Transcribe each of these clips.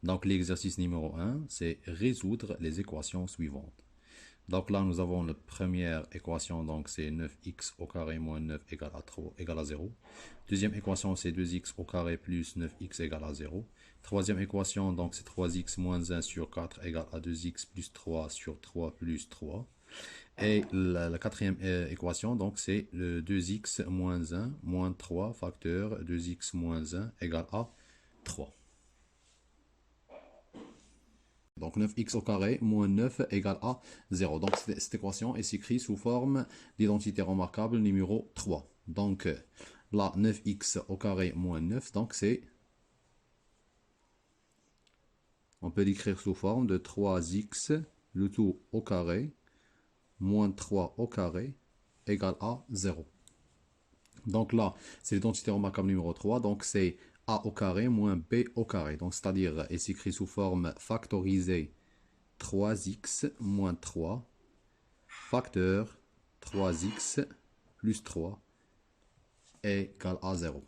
Donc l'exercice numéro 1, c'est résoudre les équations suivantes. Donc là, nous avons la première équation, donc c'est 9x au carré moins 9 égale à 3, égale à 0. Deuxième équation, c'est 2x au carré plus 9x égale à 0. Troisième équation, donc c'est 3x moins 1 sur 4 égale à 2x plus 3 sur 3 plus 3. Et la quatrième équation, donc c'est le 2x moins 1 moins 3 facteur 2x moins 1 égale à 3. Donc 9x au carré moins 9 égale à 0. Donc cette équation est écrite sous forme d'identité remarquable numéro 3. Donc là, 9x au carré moins 9, donc c'est, on peut l'écrire sous forme de 3x, le tout au carré, moins 3 au carré, égale à 0. Donc là, c'est l'identité remarquable numéro 3, donc c'est a au carré moins b au carré. Donc c'est-à-dire, il s'écrit sous forme factorisée 3x moins 3 facteur 3x plus 3 égale à 0.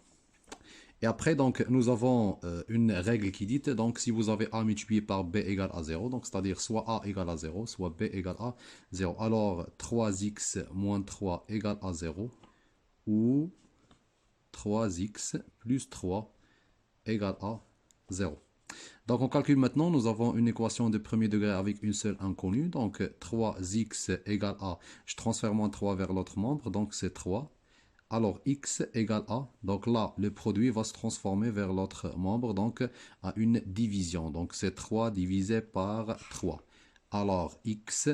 Et après, donc, nous avons une règle qui dit, donc, si vous avez a multiplié par b égale à 0, donc, c'est-à-dire soit a égale à 0, soit b égale à 0. Alors, 3x moins 3 égale à 0, ou 3x plus 3 égale à 0. Donc on calcule maintenant, nous avons une équation de premier degré avec une seule inconnue. Donc 3x égale à, je transfère moins 3 vers l'autre membre, donc c'est 3. Alors x égale à, donc là le produit va se transformer vers l'autre membre, donc à une division. Donc c'est 3 divisé par 3. Alors x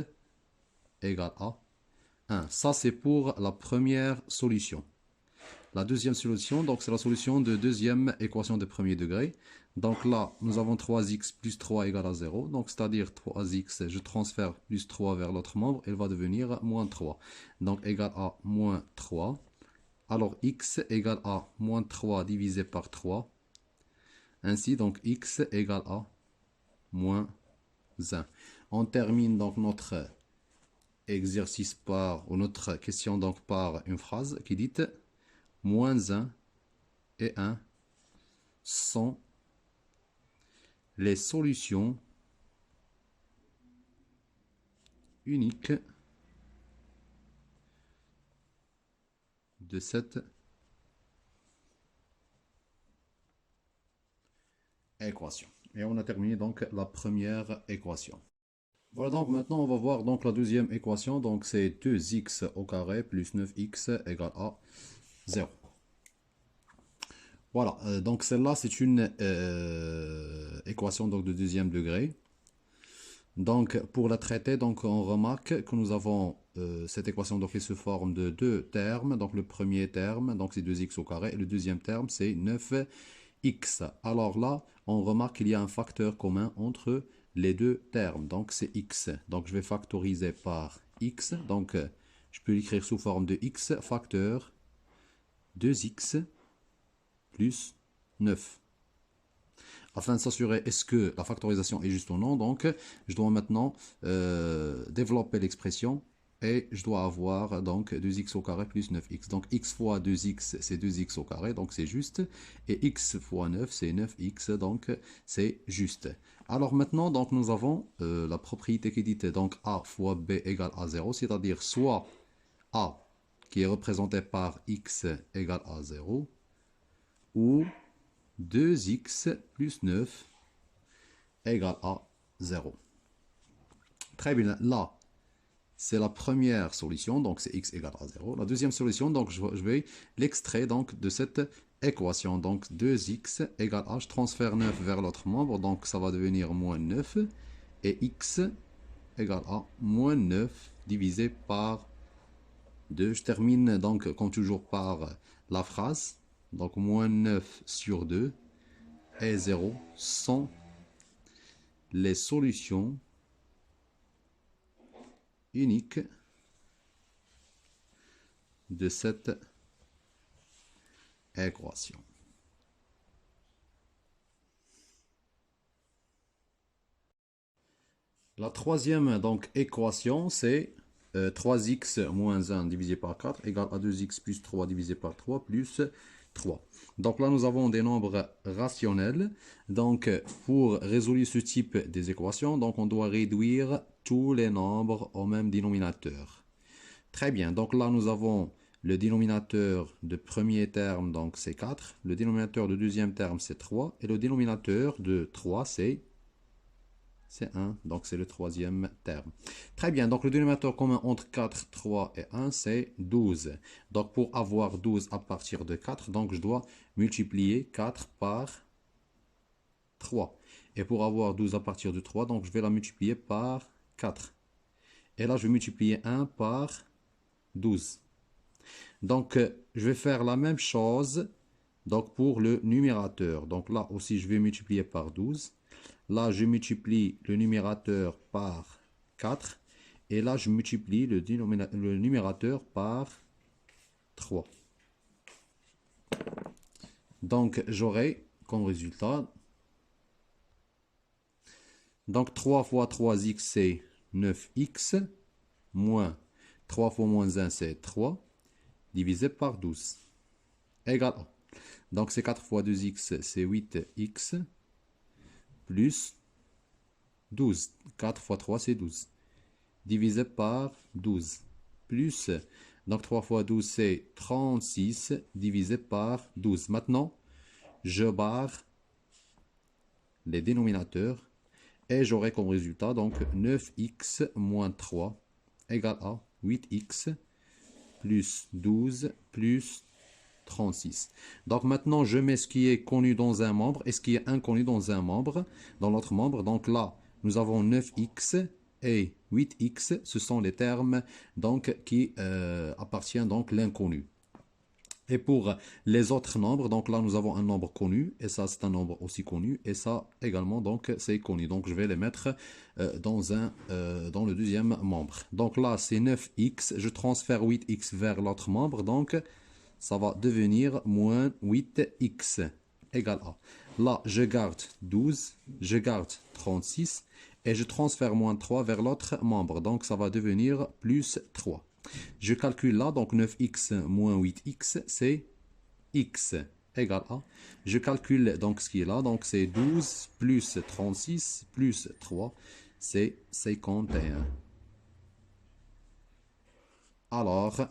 égale à 1. Ça c'est pour la première solution. La deuxième solution, donc c'est la solution de deuxième équation de premier degré. Donc là, nous avons 3x plus 3 égale à 0. Donc c'est-à-dire 3x, je transfère plus 3 vers l'autre membre, elle va devenir moins 3. Donc égale à moins 3. Alors x égale à moins 3 divisé par 3. Ainsi, donc x égale à moins 1. On termine donc notre exercice par, ou notre question donc par une phrase qui dit moins 1 et 1 sont les solutions uniques de cette équation. Et on a terminé donc la première équation. Voilà, donc maintenant on va voir donc la deuxième équation. Donc c'est 2x au carré plus 9x égale à 0. Voilà, donc celle-là c'est une équation donc de deuxième degré. Donc pour la traiter, donc on remarque que nous avons cette équation donc, qui se forme de deux termes. Donc le premier terme, donc c'est 2x au carré, et le deuxième terme c'est 9x. Alors là, on remarque qu'il y a un facteur commun entre les deux termes, donc c'est x. Donc je vais factoriser par x, donc je peux l'écrire sous forme de x facteur 2x plus 9. Afin de s'assurer est-ce que la factorisation est juste ou non, donc je dois maintenant développer l'expression et je dois avoir donc 2x au carré plus 9x. Donc x fois 2x c'est 2x au carré, donc c'est juste, et x fois 9 c'est 9x, donc c'est juste. Alors maintenant donc nous avons la propriété qui dit donc a fois b égale à 0, c'est-à-dire soit a qui est représenté par x égale à 0, ou 2x plus 9 égale à 0. Très bien, là, c'est la première solution, donc c'est x égale à 0. La deuxième solution, donc je vais l'extraire donc de cette équation. Donc 2x égale à, je transfère 9 vers l'autre membre, donc ça va devenir moins 9. Et x égale à moins 9 divisé par 2. Je termine donc comme toujours par la phrase. Donc moins 9 sur 2 et 0 sont les solutions uniques de cette équation. La troisième donc équation, c'est 3x moins 1 divisé par 4 égale à 2x plus 3 divisé par 3 plus 3. Donc là, nous avons des nombres rationnels. Donc, pour résoudre ce type des équations, donc on doit réduire tous les nombres au même dénominateur. Très bien. Donc là, nous avons le dénominateur de premier terme, donc c'est 4. Le dénominateur de deuxième terme, c'est 3. Et le dénominateur de 3, c'est 1. Donc c'est le troisième terme. Très bien. Donc le dénominateur commun entre 4, 3 et 1, c'est 12. Donc pour avoir 12 à partir de 4, donc je dois multiplier 4 par 3. Et pour avoir 12 à partir de 3, donc je vais la multiplier par 4. Et là, je vais multiplier 1 par 12. Donc, je vais faire la même chose donc, pour le numérateur. Donc là aussi, je vais multiplier par 12. Là, je multiplie le numérateur par 4. Et là, je multiplie le numérateur par 3. Donc, j'aurai comme résultat, donc 3 fois 3x, c'est 9x, moins 3 fois moins 1, c'est 3, divisé par 12, égale 1. Donc, c'est 4 fois 2x, c'est 8x, plus 12. 4 fois 3, c'est 12. Divisé par 12. Plus, donc 3 fois 12, c'est 36, divisé par 12. Maintenant, je barre les dénominateurs et j'aurai comme résultat donc 9x moins 3 égale à 8x plus 12 plus 36. Donc maintenant, je mets ce qui est connu dans un membre et ce qui est inconnu dans un membre, dans l'autre membre. Donc là, nous avons 9x et 8x. Ce sont les termes donc, qui appartiennent donc l'inconnu. Et pour les autres nombres, donc là, nous avons un nombre connu, et ça, c'est un nombre aussi connu, et ça également, donc, c'est connu. Donc, je vais les mettre dans le deuxième membre. Donc là, c'est 9x, je transfère 8x vers l'autre membre, donc ça va devenir moins 8x égale à. Là, je garde 12, je garde 36, et je transfère moins 3 vers l'autre membre, donc ça va devenir plus 3. Je calcule là, donc 9x moins 8x, c'est x égale à. Je calcule donc ce qui est là, donc c'est 12 plus 36 plus 3, c'est 51. Alors,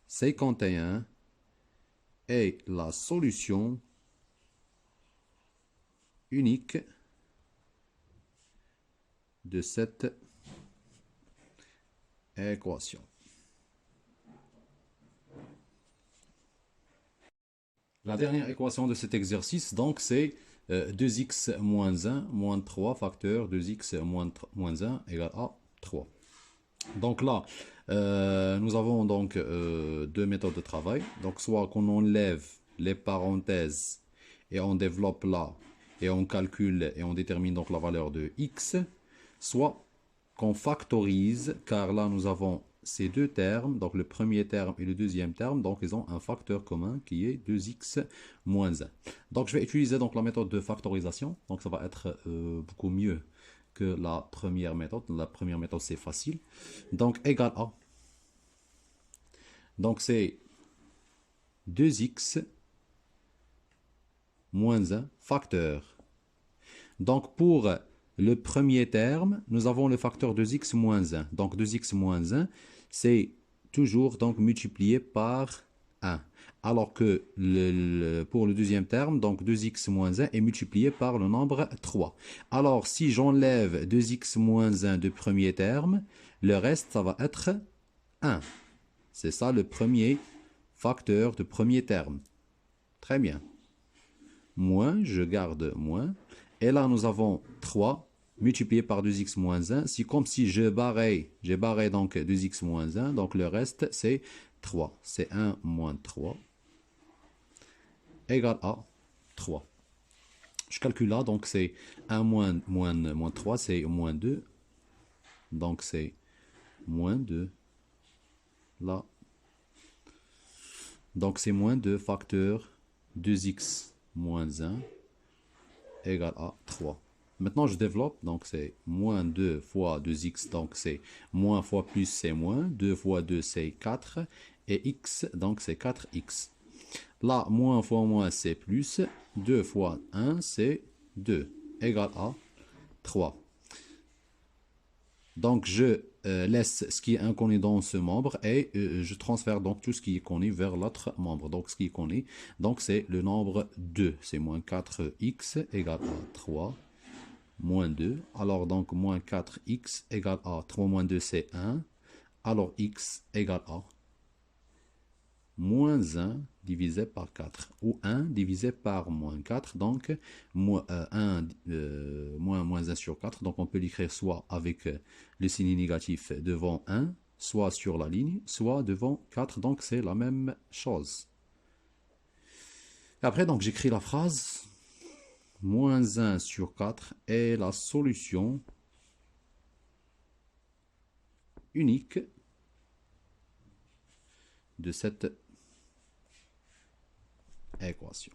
51 est la solution unique de cette équation. La dernière équation de cet exercice, donc, c'est 2x moins 1 moins 3 facteur 2x moins 1 égale à 3. Donc là, nous avons donc deux méthodes de travail. Donc soit qu'on enlève les parenthèses et on développe là et on calcule et on détermine donc la valeur de x, soit qu'on factorise, car là nous avons ces deux termes, donc le premier terme et le deuxième terme, donc ils ont un facteur commun qui est 2x moins 1. Donc je vais utiliser donc la méthode de factorisation, donc ça va être beaucoup mieux que la première méthode. La première méthode c'est facile. Donc égal à, donc c'est 2x moins 1 facteur. Donc pour le premier terme, nous avons le facteur 2x moins 1. Donc 2x moins 1, c'est toujours donc multiplié par 1. Alors que pour le deuxième terme, donc 2x moins 1 est multiplié par le nombre 3. Alors si j'enlève 2x moins 1 du premier terme, le reste, ça va être 1. C'est ça le premier facteur de premier terme. Très bien. Moins, je garde moins. Et là, nous avons 3 multiplié par 2x moins 1. C'est comme si j'ai barré donc 2x moins 1. Donc le reste, c'est 3. C'est 1 moins 3 égale à 3. Je calcule là, donc c'est 1 moins 3, c'est moins 2. Donc c'est moins 2. Là. Donc c'est moins 2 facteur 2x moins 1 égale à 3. Maintenant, je développe, donc c'est moins 2 fois 2x, donc c'est moins fois plus, c'est moins. 2 fois 2, c'est 4. Et x, donc c'est 4x. Là, moins fois moins, c'est plus. 2 fois 1, c'est 2, égale à 3. Donc, je laisse ce qui est inconnu dans ce membre et je transfère donc tout ce qui est connu vers l'autre membre. Donc, ce qui est connu, donc c'est le nombre 2. C'est moins 4x égale à 3, moins 2. Alors, donc, moins 4x égale à 3 moins 2, c'est 1. Alors, x égale à moins 1 divisé par 4, ou 1 divisé par moins 4, donc moins 1 moins 1 sur 4, donc on peut l'écrire soit avec le signe négatif devant 1, soit sur la ligne, soit devant 4, donc c'est la même chose. Après, donc j'écris la phrase, moins 1 sur 4 est la solution unique de cette équation.